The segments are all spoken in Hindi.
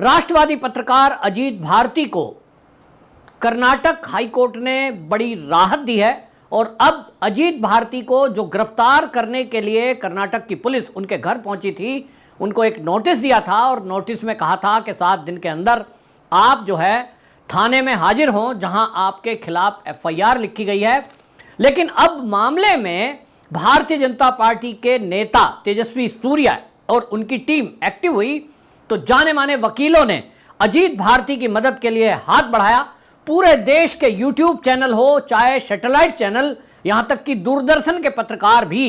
राष्ट्रवादी पत्रकार अजीत भारती को कर्नाटक हाईकोर्ट ने बड़ी राहत दी है और अब अजीत भारती को जो गिरफ्तार करने के लिए कर्नाटक की पुलिस उनके घर पहुंची थी, उनको एक नोटिस दिया था और नोटिस में कहा था कि 7 दिन के अंदर आप जो है थाने में हाजिर हों जहां आपके खिलाफ एफआईआर लिखी गई है। लेकिन अब मामले में भारतीय जनता पार्टी के नेता तेजस्वी सूर्या और उनकी टीम एक्टिव हुई तो जाने माने वकीलों ने अजीत भारती की मदद के लिए हाथ बढ़ाया। पूरे देश के यूट्यूब चैनल हो चाहे सैटेलाइट चैनल, यहां तक कि दूरदर्शन के पत्रकार भी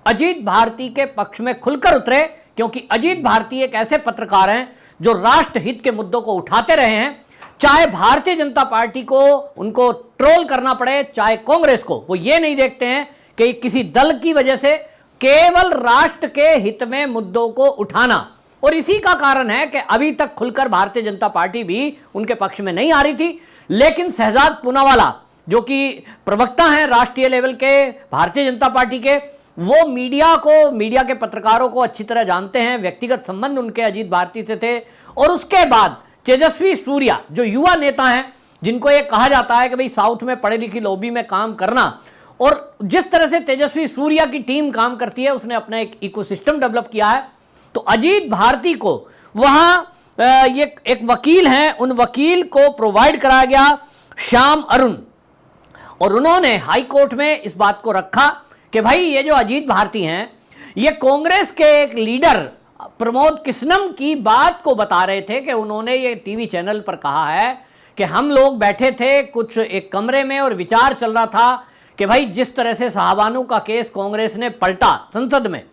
अजीत भारती के पक्ष में खुलकर उतरे, क्योंकि अजीत भारती एक ऐसे पत्रकार हैं जो राष्ट्र हित के मुद्दों को उठाते रहे हैं। चाहे भारतीय जनता पार्टी को उनको ट्रोल करना पड़े चाहे कांग्रेस को, वो ये नहीं देखते हैं कि किसी दल की वजह से, केवल राष्ट्र के हित में मुद्दों को उठाना। और इसी का कारण है कि अभी तक खुलकर भारतीय जनता पार्टी भी उनके पक्ष में नहीं आ रही थी। लेकिन शहजाद पूनावाला जो कि प्रवक्ता हैं राष्ट्रीय लेवल के भारतीय जनता पार्टी के, वो मीडिया के पत्रकारों को अच्छी तरह जानते हैं, व्यक्तिगत संबंध उनके अजीत भारती से थे। और उसके बाद तेजस्वी सूर्या जो युवा नेता हैं, जिनको ये कहा जाता है कि भाई साउथ में पढ़े लिखी लॉबी में काम करना, और जिस तरह से तेजस्वी सूर्या की टीम काम करती है, उसने अपना एक इकोसिस्टम डेवलप किया है। तो अजीत भारती को वहां ये एक वकील हैं, उन वकील को प्रोवाइड कराया गया श्याम अरुण, और उन्होंने हाई कोर्ट में इस बात को रखा कि भाई ये जो अजीत भारती हैं, ये कांग्रेस के एक लीडर प्रमोद किस्नम की बात को बता रहे थे कि उन्होंने ये टीवी चैनल पर कहा है कि हम लोग बैठे थे कुछ एक कमरे में और विचार चल रहा था कि भाई जिस तरह से शाहबानो का केस कांग्रेस ने पलटा संसद में,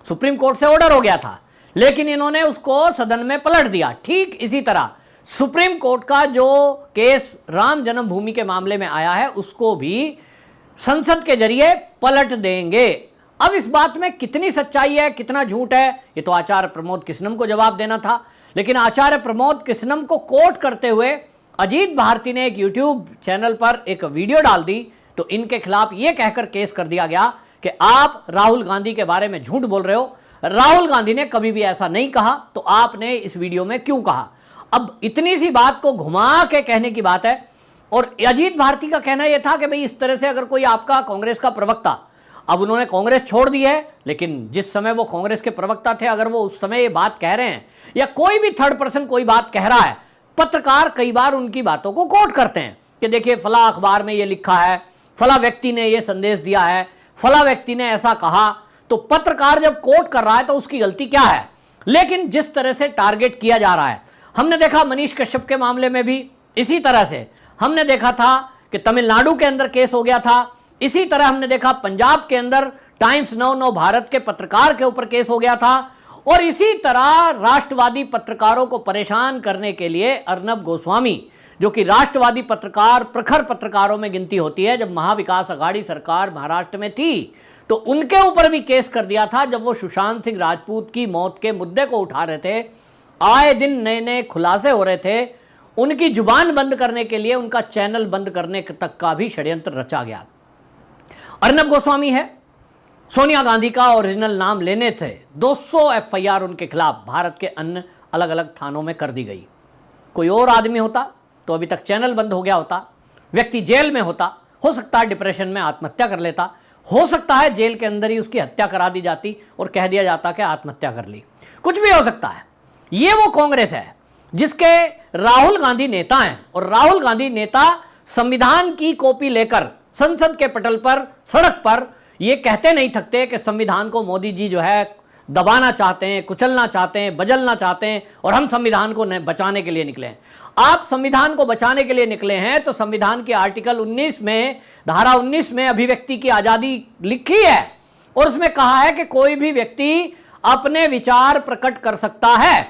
सुप्रीम कोर्ट से ऑर्डर हो गया था लेकिन इन्होंने उसको सदन में पलट दिया। ठीक इसी तरह सुप्रीम कोर्ट का जो केस राम जन्मभूमि के मामले में आया है, उसको भी संसद के जरिए पलट देंगे। अब इस बात में कितनी सच्चाई है, कितना झूठ है, ये तो आचार्य प्रमोद किस्नम को जवाब देना था। लेकिन आचार्य प्रमोद किस्नम को कोट करते हुए अजीत भारती ने एक यूट्यूब चैनल पर एक वीडियो डाल दी, तो इनके खिलाफ यह कहकर केस कर दिया गया कि आप राहुल गांधी के बारे में झूठ बोल रहे हो, राहुल गांधी ने कभी भी ऐसा नहीं कहा, तो आपने इस वीडियो में क्यों कहा। अब इतनी सी बात को घुमा के कहने की बात है। और अजीत भारती का कहना यह था कि भाई इस तरह से अगर कोई आपका कांग्रेस का प्रवक्ता, अब उन्होंने कांग्रेस छोड़ दी है, लेकिन जिस समय वो कांग्रेस के प्रवक्ता थे, अगर वो उस समय ये बात कह रहे हैं या कोई भी थर्ड पर्सन कोई बात कह रहा है, पत्रकार कई बार उनकी बातों को कोट करते हैं कि देखिए फला अखबार में ये लिखा है, फला व्यक्ति ने ये संदेश दिया है, फला व्यक्ति ने ऐसा कहा। तो पत्रकार जब कोट कर रहा है तो उसकी गलती क्या है। लेकिन जिस तरह से टारगेट किया जा रहा है, हमने देखा मनीष कश्यप के मामले में भी इसी तरह से, हमने देखा था कि तमिलनाडु के अंदर केस हो गया था, इसी तरह हमने देखा पंजाब के अंदर टाइम्स 9 भारत के पत्रकार के ऊपर केस हो गया था। और इसी तरह राष्ट्रवादी पत्रकारों को परेशान करने के लिए अर्नब गोस्वामी, जो कि राष्ट्रवादी पत्रकार प्रखर पत्रकारों में गिनती होती है, जब महाविकास अघाड़ी सरकार महाराष्ट्र में थी तो उनके ऊपर भी केस कर दिया था, जब वो सुशांत सिंह राजपूत की मौत के मुद्दे को उठा रहे थे। आए दिन नए नए खुलासे हो रहे थे, उनकी जुबान बंद करने के लिए उनका चैनल बंद करने तक का भी षड्यंत्र रचा गया। अर्नब गोस्वामी है, सोनिया गांधी का ओरिजिनल नाम लेने थे, 200 एफआईआर उनके खिलाफ भारत के अन्य अलग अलग थानों में कर दी गई। कोई और आदमी होता तो अभी तक चैनल बंद हो गया होता, व्यक्ति जेल में होता, हो सकता है डिप्रेशन में आत्महत्या कर लेता, हो सकता है जेल के अंदर ही उसकी हत्या करा दी जाती और कह दिया जाता कि आत्महत्या कर ली, कुछ भी हो सकता है। ये वो कांग्रेस है जिसके राहुल गांधी नेता हैं, और राहुल गांधी नेता संविधान की कॉपी लेकर संसद के पटल पर, सड़क पर ये कहते नहीं थकते कि संविधान को मोदी जी जो है दबाना चाहते हैं, कुचलना चाहते हैं, बदलना चाहते हैं, और हम संविधान को बचाने के लिए निकले हैं। आप संविधान को बचाने के लिए निकले हैं तो संविधान के आर्टिकल 19 में, धारा 19 में अभिव्यक्ति की आजादी लिखी है, और उसमें कहा है कि कोई भी व्यक्ति अपने विचार प्रकट कर सकता है।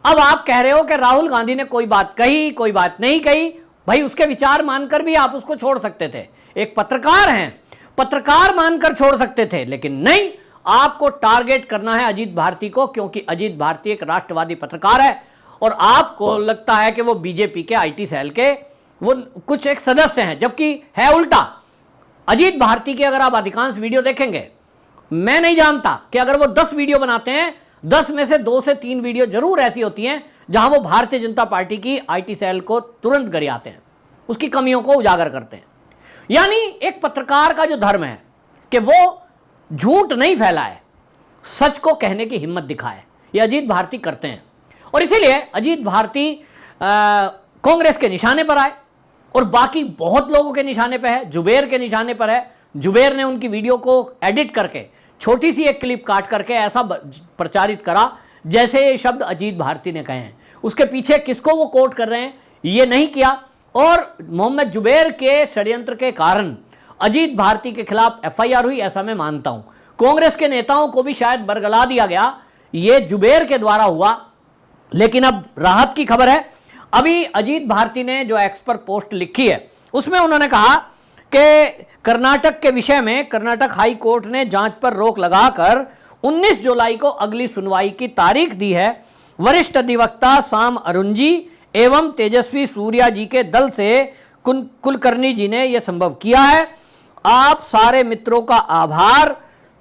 अब आप कह रहे हो कि राहुल गांधी ने कोई बात कही, कोई बात नहीं कही, भाई उसके विचार मानकर भी आप उसको छोड़ सकते थे, एक पत्रकार हैं, पत्रकार मानकर छोड़ सकते थे, लेकिन नहीं, आपको टारगेट करना है अजीत भारती को, क्योंकि अजीत भारती एक राष्ट्रवादी पत्रकार है और आपको लगता है कि वो बीजेपी के आईटी सेल के वो कुछ एक सदस्य हैं, जबकि है उल्टा। अजीत भारती के अगर आप अधिकांश वीडियो देखेंगे, मैं नहीं जानता कि अगर वो 10 वीडियो बनाते हैं, 10 में से 2 से 3 वीडियो जरूर ऐसी होती हैं जहां वो भारतीय जनता पार्टी की आईटी सेल को तुरंत गरियाते हैं, उसकी कमियों को उजागर करते हैं। यानी एक पत्रकार का जो धर्म है कि वो झूठ नहीं फैलाए, सच को कहने की हिम्मत दिखाए, ये अजीत भारती करते हैं। और इसीलिए अजीत भारती कांग्रेस के निशाने पर आए और बाकी बहुत लोगों के निशाने पर है, जुबेर के निशाने पर है। जुबेर ने उनकी वीडियो को एडिट करके छोटी सी एक क्लिप काट करके ऐसा प्रचारित करा जैसे ये शब्द अजीत भारती ने कहे हैं। उसके पीछे किसको वो कोट कर रहे हैं ये नहीं किया। और मोहम्मद जुबेर के षड्यंत्र के कारण अजीत भारती के खिलाफ एफआईआर हुई, ऐसा मैं मानता हूं। कांग्रेस के नेताओं को भी शायद बरगला दिया गया, ये जुबेर के द्वारा हुआ। लेकिन अब राहत की खबर है, अभी अजीत भारती ने जो एक्स पर पोस्ट लिखी है उसमें उन्होंने कहा कि कर्नाटक के विषय में कर्नाटक हाई कोर्ट ने जांच पर रोक लगाकर 19 जुलाई को अगली सुनवाई की तारीख दी है। वरिष्ठ अधिवक्ता साम अरुण जी एवं तेजस्वी सूर्या जी के दल से कुलकर्णी जी ने यह संभव किया है। आप सारे मित्रों का आभार,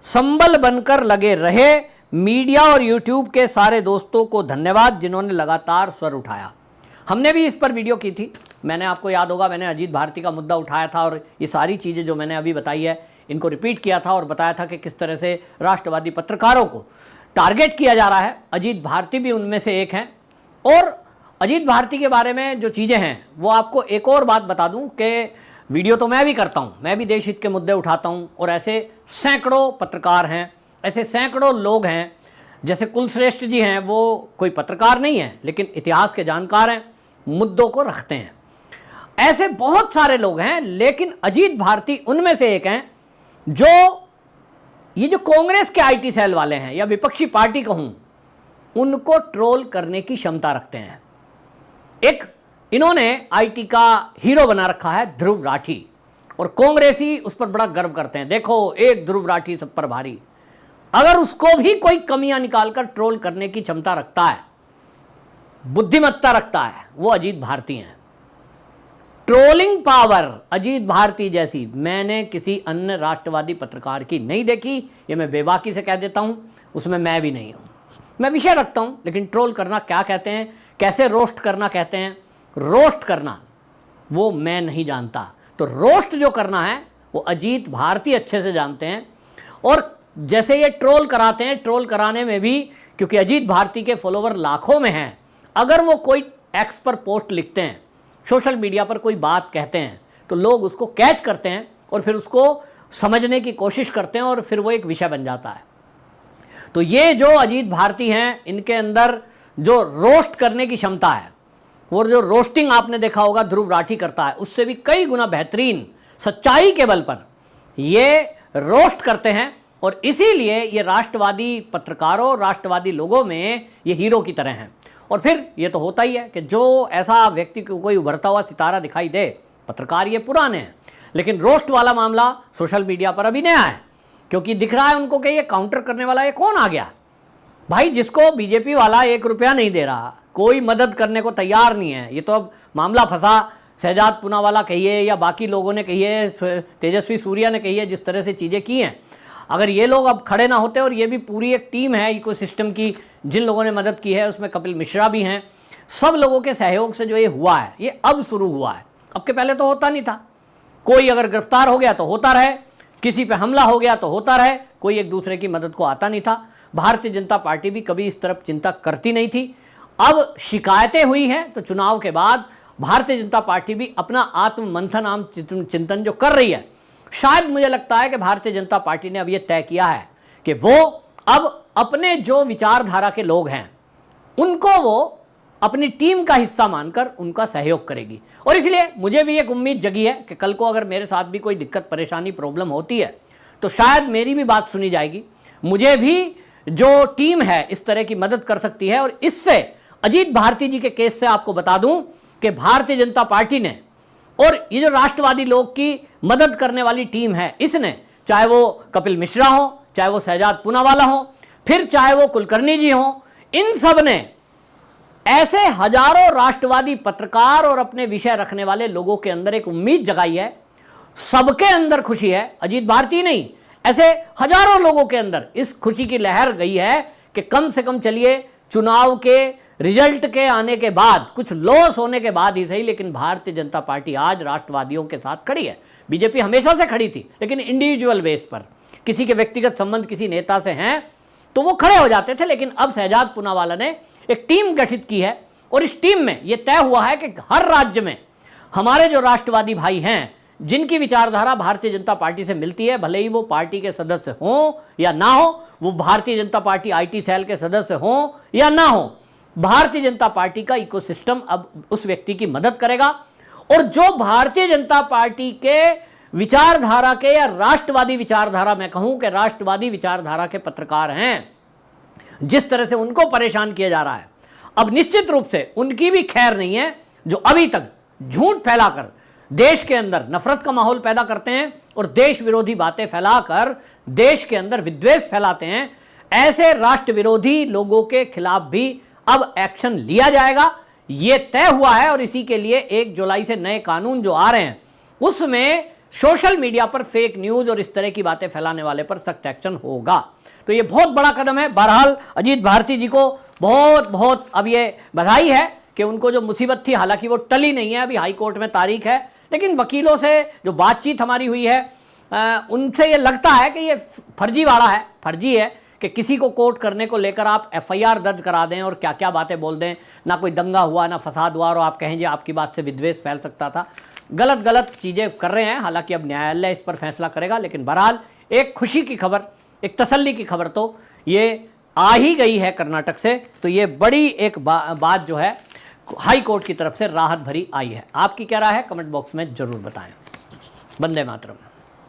संबल बनकर लगे रहे। मीडिया और यूट्यूब के सारे दोस्तों को धन्यवाद जिन्होंने लगातार स्वर उठाया। हमने भी इस पर वीडियो की थी, मैंने, आपको याद होगा, मैंने अजीत भारती का मुद्दा उठाया था और ये सारी चीज़ें जो मैंने अभी बताई है इनको रिपीट किया था और बताया था कि किस तरह से राष्ट्रवादी पत्रकारों को टारगेट किया जा रहा है। अजीत भारती भी उनमें से एक हैं। और अजीत भारती के बारे में जो चीज़ें हैं वो आपको एक और बात बता दूं कि वीडियो तो मैं भी करता हूं, मैं भी देश हित के मुद्दे उठाता हूं और ऐसे सैकड़ों पत्रकार हैं, ऐसे सैकड़ों लोग हैं। जैसे कुलश्रेष्ठ जी हैं, वो कोई पत्रकार नहीं है लेकिन इतिहास के जानकार हैं, मुद्दों को रखते हैं। ऐसे बहुत सारे लोग हैं, लेकिन अजीत भारती उनमें से एक हैं जो ये जो कांग्रेस के आईटी सेल वाले हैं या विपक्षी पार्टी कहूं, उनको ट्रोल करने की क्षमता रखते हैं। एक इन्होंने आईटी का हीरो बना रखा है ध्रुव राठी, और कांग्रेसी उस पर बड़ा गर्व करते हैं। देखो, एक ध्रुव राठी सब पर भारी। अगर उसको भी कोई कमियां निकालकर ट्रोल करने की क्षमता रखता है, बुद्धिमत्ता रखता है, वो अजीत भारती हैं। ट्रोलिंग पावर अजीत भारती जैसी मैंने किसी अन्य राष्ट्रवादी पत्रकार की नहीं देखी, ये मैं बेबाकी से कह देता हूं, उसमें मैं भी नहीं हूं। मैं विषय रखता हूं, लेकिन ट्रोल करना क्या कहते हैं, कैसे रोस्ट करना कहते हैं, रोस्ट करना वो मैं नहीं जानता। तो रोस्ट जो करना है वो अजीत भारती अच्छे से जानते हैं। और जैसे ये ट्रोल कराते हैं, ट्रोल कराने में भी क्योंकि अजीत भारती के फॉलोवर लाखों में हैं, अगर वो कोई एक्स पर पोस्ट लिखते हैं, सोशल मीडिया पर कोई बात कहते हैं, तो लोग उसको कैच करते हैं और फिर उसको समझने की कोशिश करते हैं और फिर वो एक विषय बन जाता है। तो ये जो अजीत भारती हैं, इनके अंदर जो रोस्ट करने की क्षमता है, वो जो रोस्टिंग आपने देखा होगा ध्रुव राठी करता है, उससे भी कई गुना बेहतरीन सच्चाई के बल पर ये रोस्ट करते हैं। और इसीलिए ये राष्ट्रवादी पत्रकारों, राष्ट्रवादी लोगों में ये हीरो की तरह हैं। और फिर ये तो होता ही है कि जो ऐसा व्यक्ति को कोई उभरता हुआ सितारा दिखाई दे, पत्रकार ये पुराने हैं, लेकिन रोस्ट वाला मामला सोशल मीडिया पर अभी नया है, क्योंकि दिख रहा है उनको कि ये काउंटर करने वाला ये कौन आ गया भाई, जिसको बीजेपी वाला 1 रुपया नहीं दे रहा, कोई मदद करने को तैयार नहीं है। ये तो अब मामला फंसा, शहजाद पूनावाला कहिए या बाकी लोगों ने कहिए, तेजस्वी सूर्या ने कहिए, जिस तरह से चीज़ें की हैं, अगर ये लोग अब खड़े ना होते, और ये भी पूरी एक टीम है इकोसिस्टम की जिन लोगों ने मदद की है, उसमें कपिल मिश्रा भी हैं, सब लोगों के सहयोग से जो ये हुआ है, ये अब शुरू हुआ है। अब के पहले तो होता नहीं था। कोई अगर गिरफ्तार हो गया तो होता रहे, किसी पे हमला हो गया तो होता रहे, कोई एक दूसरे की मदद को आता नहीं था। भारतीय जनता पार्टी भी कभी इस तरफ चिंता करती नहीं थी। अब शिकायतें हुई हैं तो चुनाव के बाद भारतीय जनता पार्टी भी अपना आत्म मंथन, आत्म चिंतन जो कर रही है, शायद मुझे लगता है कि भारतीय जनता पार्टी ने अब यह तय किया है कि वो अब अपने जो विचारधारा के लोग हैं उनको वो अपनी टीम का हिस्सा मानकर उनका सहयोग करेगी। और इसलिए मुझे भी एक उम्मीद जगी है कि कल को अगर मेरे साथ भी कोई दिक्कत, परेशानी, प्रॉब्लम होती है तो शायद मेरी भी बात सुनी जाएगी, मुझे भी जो टीम है इस तरह की मदद कर सकती है। और इससे अजीत भारती जी के केस से आपको बता दूं कि भारतीय जनता पार्टी ने और ये जो राष्ट्रवादी लोग की मदद करने वाली टीम है, इसने, चाहे वो कपिल मिश्रा हो, चाहे वो शहजाद पूनावाला हो, फिर चाहे वो कुलकर्णी जी हो, इन सब ने ऐसे हजारों राष्ट्रवादी पत्रकार और अपने विषय रखने वाले लोगों के अंदर एक उम्मीद जगाई है। सबके अंदर खुशी है, अजीत भारती नहीं, ऐसे हजारों लोगों के अंदर इस खुशी की लहर गई है कि कम से कम चलिए चुनाव के रिजल्ट के आने के बाद, कुछ लॉस होने के बाद ही सही, लेकिन भारतीय जनता पार्टी आज राष्ट्रवादियों के साथ खड़ी है। बीजेपी हमेशा से खड़ी थी, लेकिन इंडिविजुअल बेस पर, किसी के व्यक्तिगत संबंध किसी नेता से हैं तो वो खड़े हो जाते थे। लेकिन अब शहजाद पूनावाला ने एक टीम गठित की है और इस टीम में यह तय हुआ है कि हर राज्य में हमारे जो राष्ट्रवादी भाई हैं, जिनकी विचारधारा भारतीय जनता पार्टी से मिलती है, भले ही वो पार्टी के सदस्य हों या ना हो, वो Bharatiya Janata party IT cell के सदस्य हों या ना हो, भारतीय जनता पार्टी का इकोसिस्टम अब उस व्यक्ति की मदद करेगा। और जो भारतीय जनता पार्टी के विचारधारा के या राष्ट्रवादी विचारधारा, मैं कहूं कि राष्ट्रवादी विचारधारा के पत्रकार हैं, जिस तरह से उनको परेशान किया जा रहा है, अब निश्चित रूप से उनकी भी खैर नहीं है, जो अभी तक झूठ फैलाकर देश के अंदर नफरत का माहौल पैदा करते हैं और देश विरोधी बातें फैलाकर देश के अंदर विद्वेष फैलाते हैं। ऐसे राष्ट्र विरोधी लोगों के खिलाफ भी अब एक्शन लिया जाएगा, यह तय हुआ है। और इसी के लिए 1 जुलाई से नए कानून जो आ रहे हैं, उसमें सोशल मीडिया पर फेक न्यूज और इस तरह की बातें फैलाने वाले पर सख्त एक्शन होगा। तो यह बहुत बड़ा कदम है। बहरहाल अजीत भारती जी को बहुत बहुत अब ये बधाई है कि उनको जो मुसीबत थी, हालांकि वो टली नहीं है, अभी हाई कोर्ट में तारीख है, लेकिन वकीलों से जो बातचीत हमारी हुई है, उनसे ये लगता है कि ये फर्जीवाड़ा है, फर्जी है कि किसी को कोर्ट करने को लेकर आप एफआईआर दर्ज करा दें और क्या क्या बातें बोल दें, ना कोई दंगा हुआ ना फसाद हुआ, और आप कहें जी आपकी बात से विद्वेष फैल सकता था। गलत गलत चीज़ें कर रहे हैं। हालांकि अब न्यायालय इस पर फैसला करेगा, लेकिन बहरहाल एक खुशी की खबर, एक तसल्ली की खबर तो ये आ ही गई है कर्नाटक से। तो ये बड़ी एक बात जो है हाई कोर्ट की तरफ से राहत भरी आई है। आपकी क्या राय है, कमेंट बॉक्स में जरूर बताएं। वंदे मातरम।